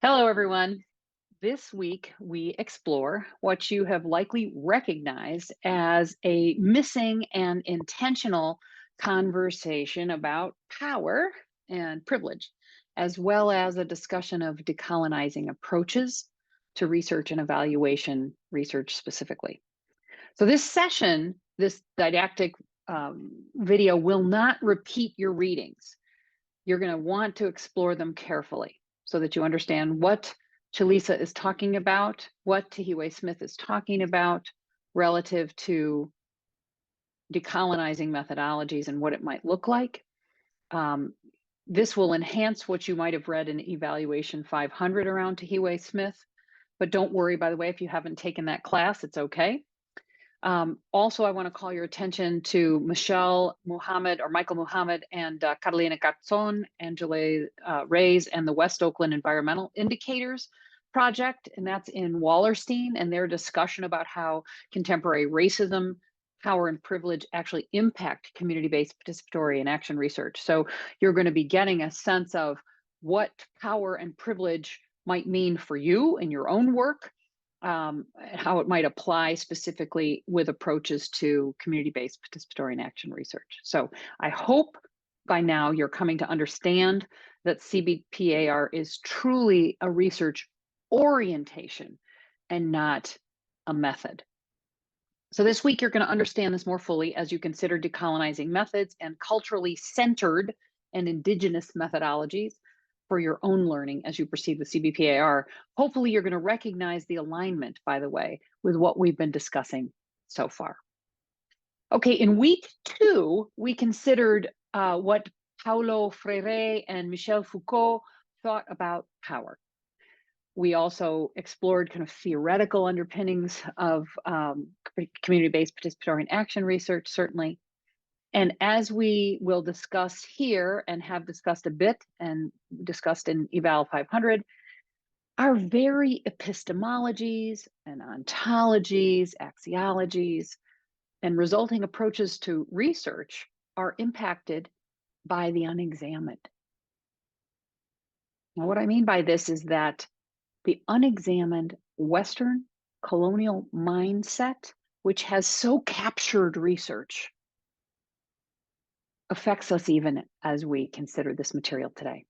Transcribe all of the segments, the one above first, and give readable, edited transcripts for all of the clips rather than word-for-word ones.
Hello, everyone. This week, we explore what you have likely recognized as a missing and intentional conversation about power and privilege, as well as a discussion of decolonizing approaches to research and evaluation research specifically. So, this session, this didactic video, will not repeat your readings. You're going to want to explore them carefully so that you understand what Chalisa is talking about, what Tahiwe Smith is talking about relative to decolonizing methodologies and what it might look like. This will enhance what you might have read in Evaluation 500 around Tahiwe Smith. But don't worry, by the way, if you haven't taken that class, it's okay. Also, I want to call your attention to Michelle Muhammad or Michael Muhammad and Carolina Garzon, Angela Reyes, and the West Oakland Environmental Indicators Project, and that's in Wallerstein, and their discussion about how contemporary racism, power, and privilege actually impact community-based participatory and action research. So you're going to be getting a sense of what power and privilege might mean for you in your own work, how it might apply specifically with approaches to community-based participatory and action research. So I hope by now you're coming to understand that CBPAR is truly a research orientation and not a method. So this week you're going to understand this more fully as you consider decolonizing methods and culturally centered and indigenous methodologies for your own learning as you proceed with CBPAR. Hopefully you're going to recognize the alignment, by the way, with what we've been discussing so far. Okay, in week 2, we considered what Paulo Freire and Michel Foucault thought about power. We also explored kind of theoretical underpinnings of community-based participatory and action research, certainly. And as we will discuss here and have discussed a bit and discussed in EVAL 500, our very epistemologies and ontologies, axiologies, and resulting approaches to research are impacted by the unexamined. Now, what I mean by this is that the unexamined Western colonial mindset, which has so captured research, affects us even as we consider this material today.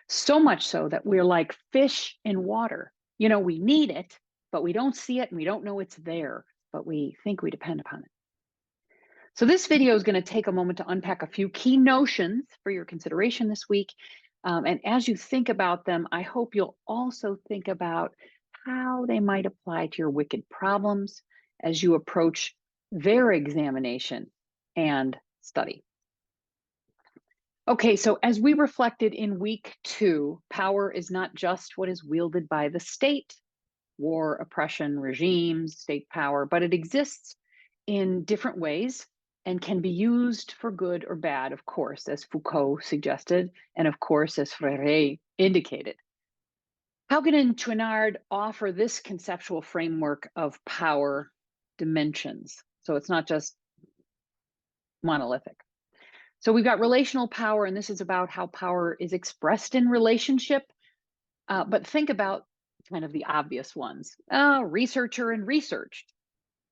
So much so that we're like fish in water. You know, we need it, but we don't see it and we don't know it's there, but we think we depend upon it. So this video is going to take a moment to unpack a few key notions for your consideration this week. And as you think about them, I hope you'll also think about how they might apply to your wicked problems as you approach their examination and study. Okay, so as we reflected in week 2, power is not just what is wielded by the state, war, oppression, regimes, state power, but it exists in different ways and can be used for good or bad, of course, as Foucault suggested, and of course, as Freire indicated. Haugen and Chouinard offer this conceptual framework of power dimensions. So it's not just monolithic. So we've got relational power, and this is about how power is expressed in relationship. But think about kind of the obvious ones: researcher and researched,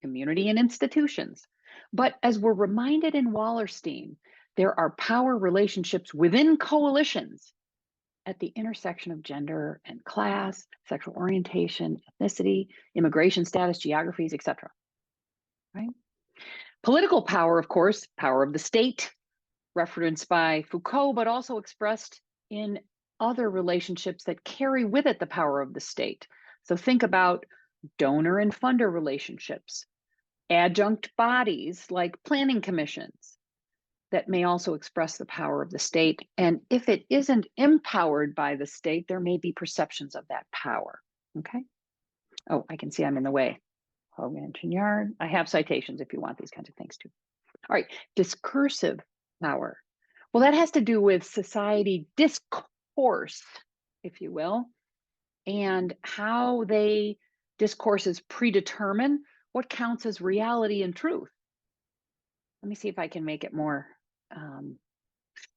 community and institutions. But as we're reminded in Wallerstein, there are power relationships within coalitions at the intersection of gender and class, sexual orientation, ethnicity, immigration status, geographies, etc. Right? Political power, of course, power of the state, referenced by Foucault, but also expressed in other relationships that carry with it the power of the state. So think about donor and funder relationships, adjunct bodies like planning commissions that may also express the power of the state. And if it isn't empowered by the state, there may be perceptions of that power. Okay. Oh, I can see I'm in the way. Hogan and Chouinard. I have citations if you want these kinds of things too. All right, discursive power. Well, that has to do with society discourse, if you will, and how they discourses predetermine what counts as reality and truth. Let me see if I can make it more.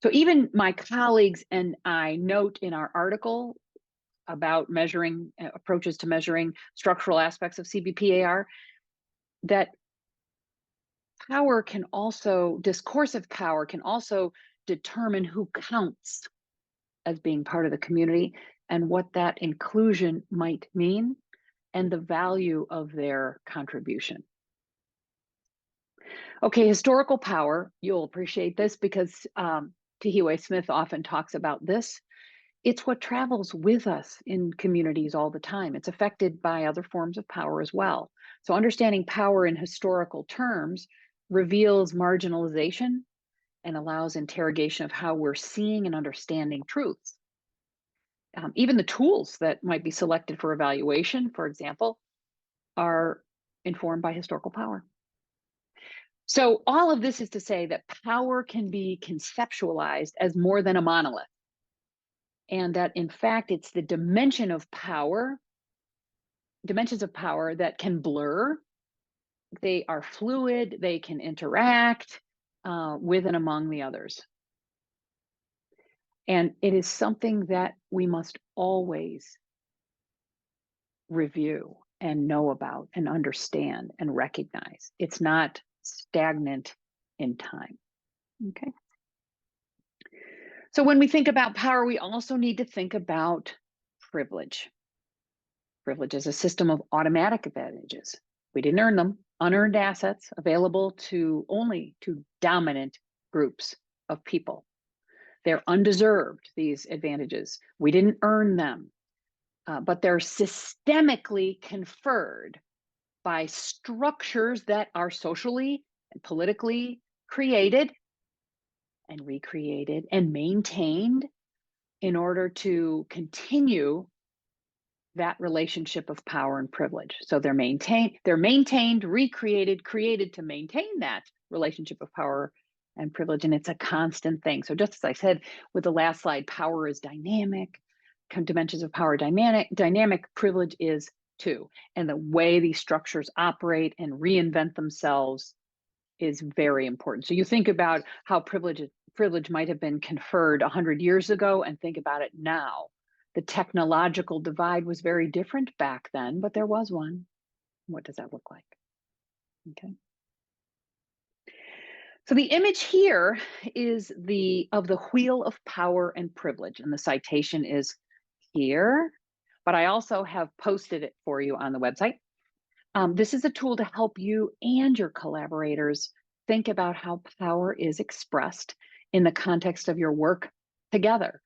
So even my colleagues and I note in our article about measuring approaches to measuring structural aspects of CBPAR, that discursive power can also determine who counts as being part of the community and what that inclusion might mean and the value of their contribution. Okay, historical power, you'll appreciate this because Tahiwe Smith often talks about this. It's what travels with us in communities all the time. It's affected by other forms of power as well. So understanding power in historical terms reveals marginalization and allows interrogation of how we're seeing and understanding truths. Even the tools that might be selected for evaluation, for example, are informed by historical power. So all of this is to say that power can be conceptualized as more than a monolith, and that in fact, it's the dimensions of power that can blur. They are fluid, they can interact with and among the others. And it is something that we must always review and know about and understand and recognize. It's not stagnant in time. Okay. So when we think about power, we also need to think about privilege. Privilege is a system of automatic advantages. We didn't earn them, unearned assets available only to dominant groups of people. They're undeserved, these advantages. We didn't earn them, but they're systemically conferred by structures that are socially and politically created and recreated and maintained in order to continue that relationship of power and privilege. So they're maintained, recreated, created to maintain that relationship of power and privilege. And it's a constant thing. So just as I said with the last slide, power is dynamic, dimensions of power dynamic, privilege is too. And the way these structures operate and reinvent themselves is very important. So you think about how privilege might have been conferred 100 years ago and think about it now. The technological divide was very different back then, but there was one. What does that look like? Okay. So the image here is of the wheel of power and privilege, and the citation is here, but I also have posted it for you on the website. This is a tool to help you and your collaborators think about how power is expressed in the context of your work together.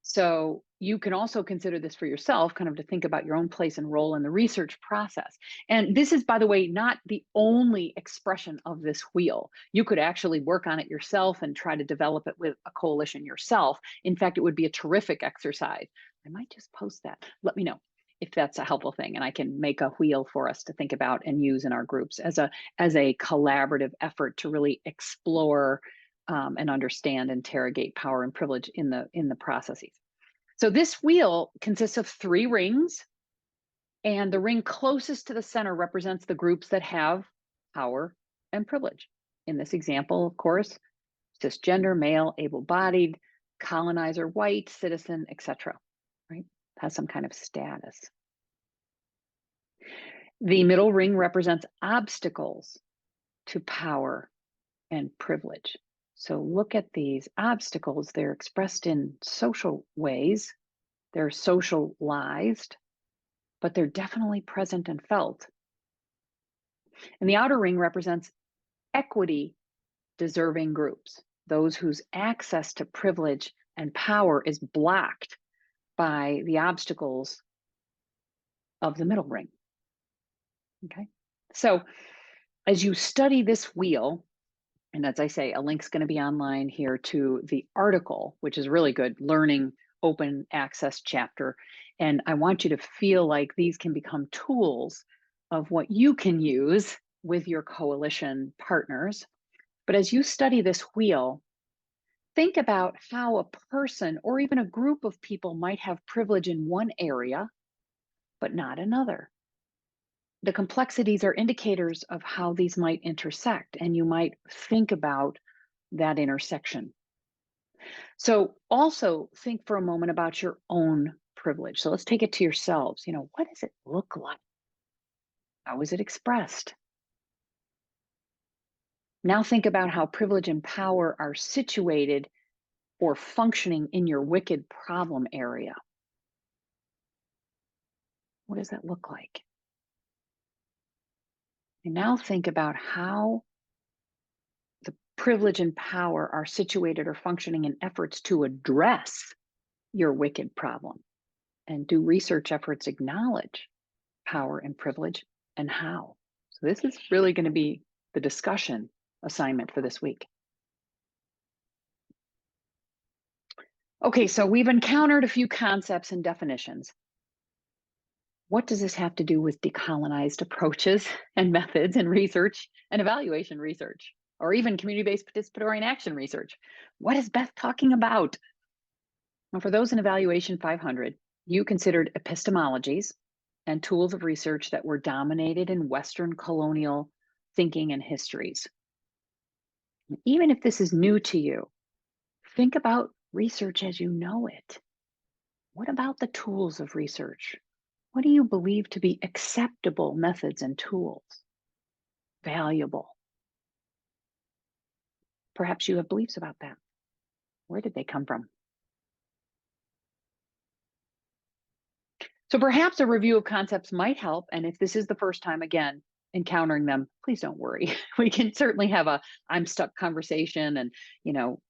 So you can also consider this for yourself, kind of to think about your own place and role in the research process. And this is, by the way, not the only expression of this wheel. You could actually work on it yourself and try to develop it with a coalition yourself. In fact, it would be a terrific exercise. I might just post that. Let me know if that's a helpful thing, and I can make a wheel for us to think about and use in our groups as a collaborative effort to really explore and understand, interrogate power and privilege in the processes. So this wheel consists of 3 rings, and the ring closest to the center represents the groups that have power and privilege. In this example, of course, cisgender, male, able-bodied, colonizer, white, citizen, etc. Right? Has some kind of status. The middle ring represents obstacles to power and privilege. So look at these obstacles. They're expressed in social ways. They're socialized, but they're definitely present and felt. And the outer ring represents equity deserving groups, those whose access to privilege and power is blocked by the obstacles of the middle ring. Okay. So as you study this wheel, and as I say, a link's going to be online here to the article, which is really good, Learning Open Access chapter. And I want you to feel like these can become tools of what you can use with your coalition partners. But as you study this wheel, think about how a person or even a group of people might have privilege in one area, but not another. The complexities are indicators of how these might intersect, and you might think about that intersection. So also think for a moment about your own privilege? So let's take it to yourselves. What does it look like? How is it expressed? Now think about how privilege and power are situated or functioning in your wicked problem area. What does that look like? And now think about how the privilege and power are situated or functioning in efforts to address your wicked problem. And do research efforts acknowledge power and privilege and how? So this is really going to be the discussion assignment for this week. Okay, so we've encountered a few concepts and definitions. What does this have to do with decolonized approaches and methods in research and evaluation research, or even community-based participatory and action research? What is Beth talking about? Well, for those in Evaluation 500, you considered epistemologies and tools of research that were dominated in Western colonial thinking and histories. Even if this is new to you, think about research as you know it. What about the tools of research? What do you believe to be acceptable methods and tools? Valuable. Perhaps you have beliefs about that. Where did they come from? So perhaps a review of concepts might help. And if this is the first time, again, encountering them, please don't worry. We can certainly have a I'm stuck conversation and,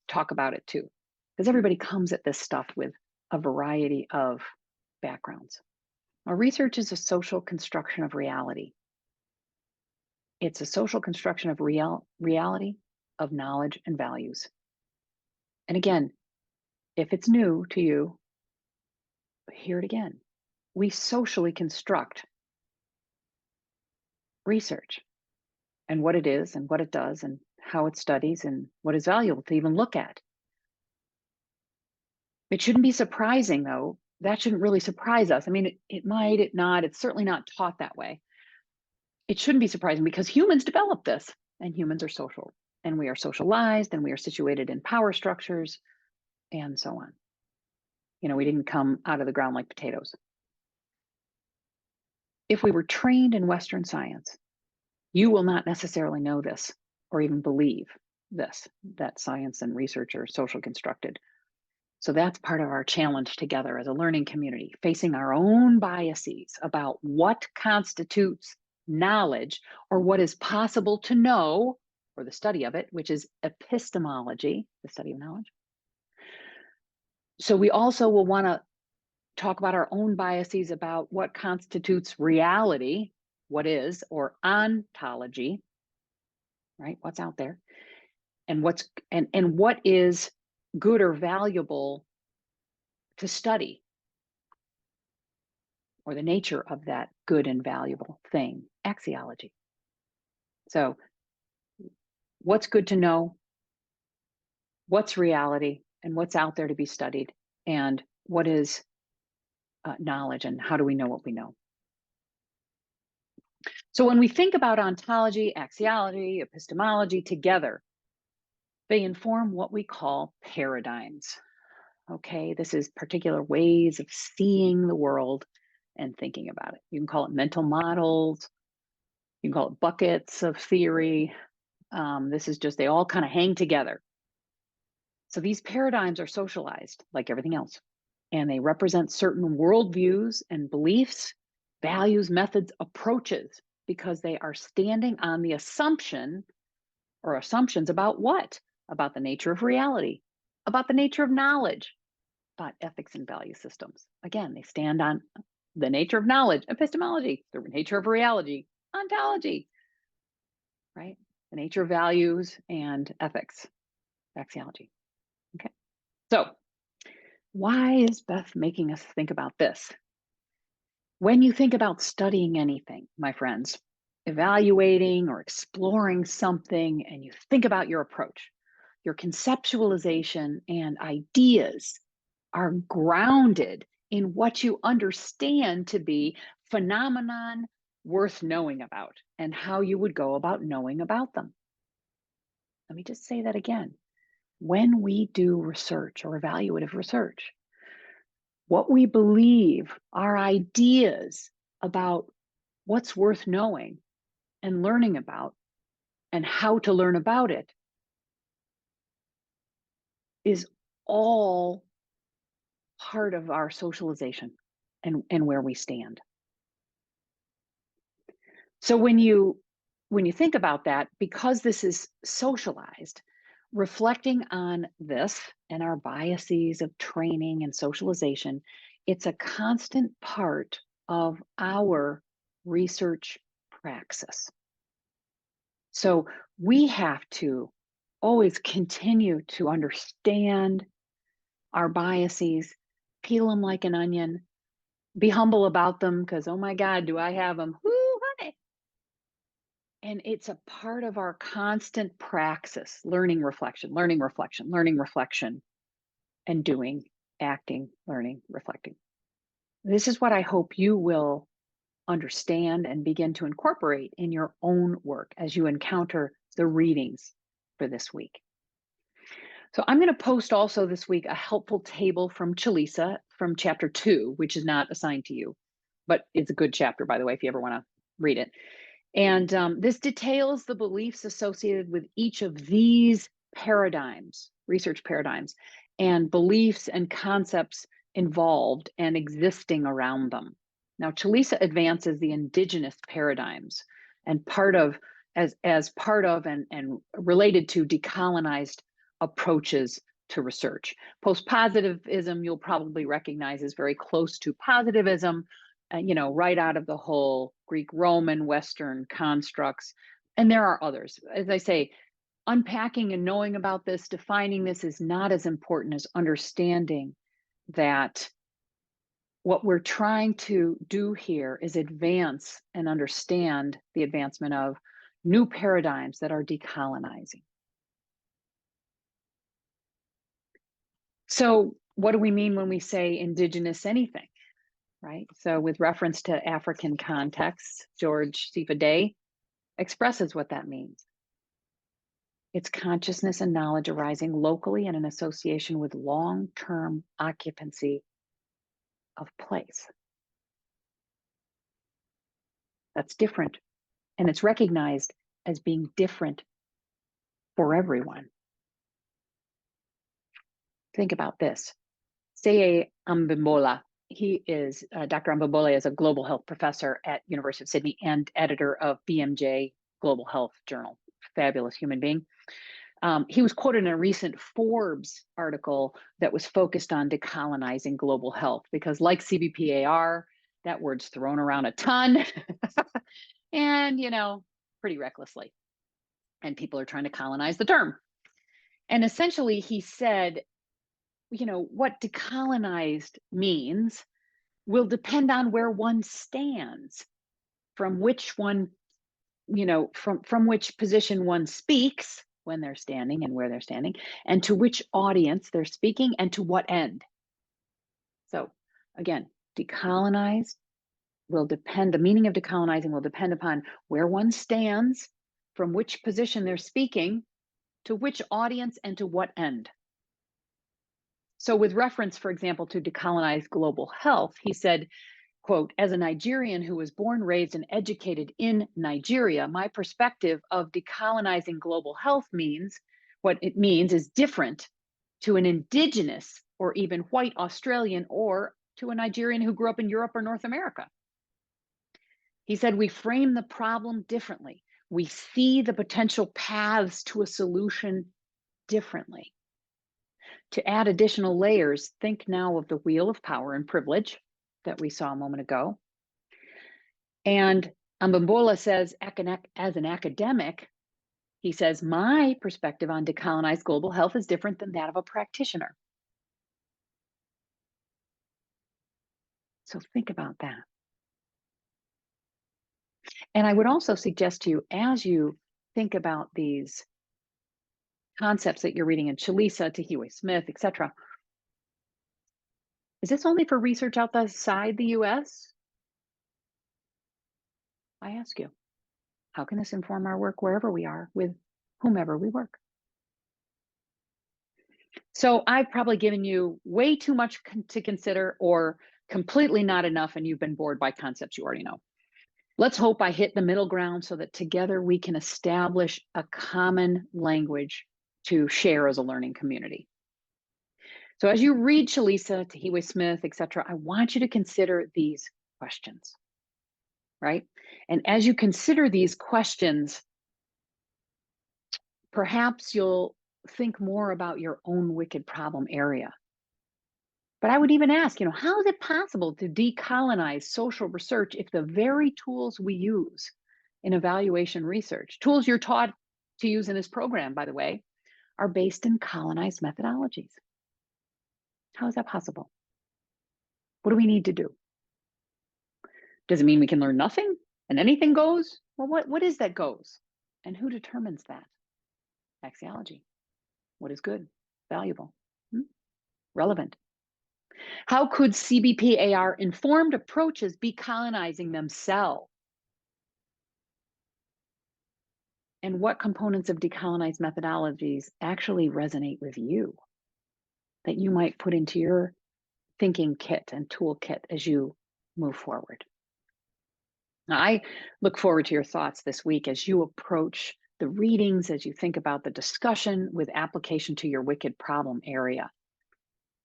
talk about it too. Because everybody comes at this stuff with a variety of backgrounds. Now, research is a social construction of reality. It's a social construction of reality, of knowledge and values. And again, if it's new to you, hear it again. We socially construct research and what it is and what it does and how it studies and what is valuable to even look at. It shouldn't be surprising, though. That shouldn't really surprise us. I mean, it might, it not. It's certainly not taught that way. It shouldn't be surprising because humans develop this and humans are social and we are socialized and we are situated in power structures and so on. We didn't come out of the ground like potatoes. If we were trained in Western science, you will not necessarily know this or even believe this, that science and research are social constructed. So that's part of our challenge together as a learning community, facing our own biases about what constitutes knowledge or what is possible to know, or the study of it, which is epistemology, the study of knowledge. So we also will want to talk about our own biases about what constitutes reality, what is, or ontology, right? What's out there, and what is good or valuable to study, or the nature of that good and valuable thing, axiology. So what's good to know, what's reality, and what's out there to be studied, and what is knowledge, and how do we know what we know? So when we think about ontology, axiology, epistemology together, they inform what we call paradigms. Okay, this is particular ways of seeing the world and thinking about it. You can call it mental models, you can call it buckets of theory. This is just, they all kind of hang together. So these paradigms are socialized like everything else, and they represent certain worldviews and beliefs, values, methods, approaches, because they are standing on the assumption or assumptions about what? About the nature of reality, about the nature of knowledge, about ethics and value systems. Again, they stand on the nature of knowledge, epistemology, the nature of reality, ontology, right? The nature of values and ethics, axiology. Okay. So why is Beth making us think about this? When you think about studying anything, my friends, evaluating or exploring something, and you think about your approach, your conceptualization and ideas are grounded in what you understand to be phenomenon worth knowing about and how you would go about knowing about them. Let me just say that again. When we do research or evaluative research, what we believe, our ideas about what's worth knowing and learning about and how to learn about it is all part of our socialization and where we stand. So when you think about that, because this is socialized, reflecting on this and our biases of training and socialization, it's a constant part of our research praxis. So we have to always continue to understand our biases, peel them like an onion, be humble about them because, oh my God, do I have them? Whoo, honey. And it's a part of our constant praxis, learning, reflection, learning, reflection, learning, reflection, and doing, acting, learning, reflecting. This is what I hope you will understand and begin to incorporate in your own work as you encounter the readings for this week. So I'm going to post also this week a helpful table from Chalisa from chapter 2, which is not assigned to you, but it's a good chapter, by the way, if you ever want to read it. And this details the beliefs associated with each of these paradigms, research paradigms, and beliefs and concepts involved and existing around them. Now, Chalisa advances the indigenous paradigms and as part of and related to decolonized approaches to research. Postpositivism, you'll probably recognize, is very close to positivism, right out of the whole Greek, Roman, Western constructs. And there are others. As I say, unpacking and knowing about this, defining this is not as important as understanding that what we're trying to do here is advance and understand the advancement of new paradigms that are decolonizing. So what do we mean when we say indigenous anything? Right? So with reference to African contexts, George Sifa Day expresses what that means. It's consciousness and knowledge arising locally and in association with long-term occupancy of place. That's different. And it's recognized as being different for everyone. Think about this. Seye Ambimbola. He is, Dr. Ambimbola is a global health professor at University of Sydney and editor of BMJ Global Health Journal. Fabulous human being. He was quoted in a recent Forbes article that was focused on decolonizing global health because, like CBPAR, that word's thrown around a ton and, pretty recklessly. And people are trying to colonize the term. And essentially, he said, what decolonized means will depend on where one stands, from which one, from which position one speaks when they're standing and where they're standing, and to which audience they're speaking and to what end. So again, the meaning of decolonizing will depend upon where one stands, from which position they're speaking, to which audience and to what end. So with reference, for example, to decolonize global health, he said, quote, as a Nigerian who was born, raised, and educated in Nigeria, my perspective of decolonizing global health what it means is different to an indigenous or even white Australian or to a Nigerian who grew up in Europe or North America. He said, we frame the problem differently. We see the potential paths to a solution differently. To add additional layers, think now of the wheel of power and privilege that we saw a moment ago. And Ambimbola says, as an academic, he says, my perspective on decolonized global health is different than that of a practitioner. So think about that. And I would also suggest to you, as you think about these concepts that you're reading in Chalisa, Tahiwe Smith, etc., is this only for research outside the US? I ask you, how can this inform our work wherever we are with whomever we work? So I've probably given you way too much to consider or completely not enough, and you've been bored by concepts you already know. Let's hope I hit the middle ground so that together we can establish a common language to share as a learning community. So as you read Shalisa, Tahiwe Smith, etc., I want you to consider these questions, right? And as you consider these questions, perhaps you'll think more about your own wicked problem area. But I would even ask, how is it possible to decolonize social research if the very tools we use in evaluation research, tools you're taught to use in this program, by the way, are based in colonized methodologies? How is that possible? What do we need to do? Does it mean we can learn nothing and anything goes? Well, what is that goes? And who determines that? Axiology. What is good, valuable, relevant? How could CBPAR informed approaches be colonizing themselves? And what components of decolonized methodologies actually resonate with you that you might put into your thinking kit and toolkit as you move forward? Now, I look forward to your thoughts this week as you approach the readings, as you think about the discussion with application to your wicked problem area.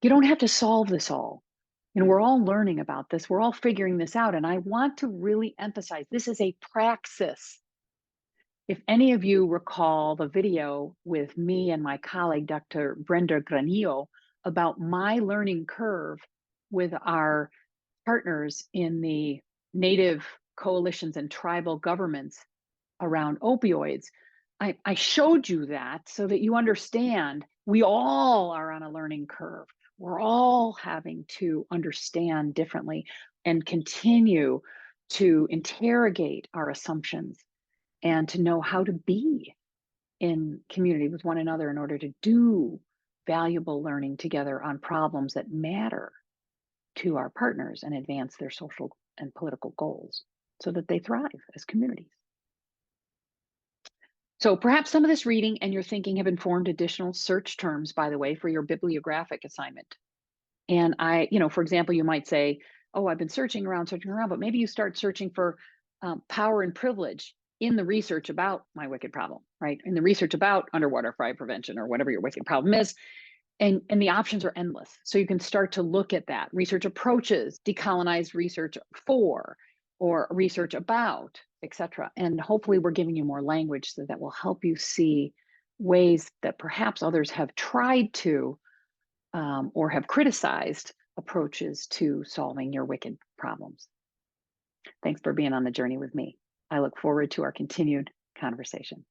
You don't have to solve this all. We're all learning about this. We're all figuring this out. And I want to really emphasize this is a praxis. If any of you recall the video with me and my colleague, Dr. Brenda Granillo, about my learning curve with our partners in the Native coalitions and tribal governments around opioids, I showed you that so that you understand we all are on a learning curve. We're all having to understand differently and continue to interrogate our assumptions and to know how to be in community with one another in order to do valuable learning together on problems that matter to our partners and advance their social and political goals so that they thrive as communities. So perhaps some of this reading and your thinking have informed additional search terms, by the way, for your bibliographic assignment. And for example, you might say, oh, I've been searching around, but maybe you start searching for power and privilege in the research about my wicked problem, right? In the research about underwater fire prevention or whatever your wicked problem is. And the options are endless. So you can start to look at that. Research approaches, decolonized research for, or research about, etc. And hopefully we're giving you more language so that will help you see ways that perhaps others have tried to or have criticized approaches to solving your wicked problems. Thanks for being on the journey with me. I look forward to our continued conversation.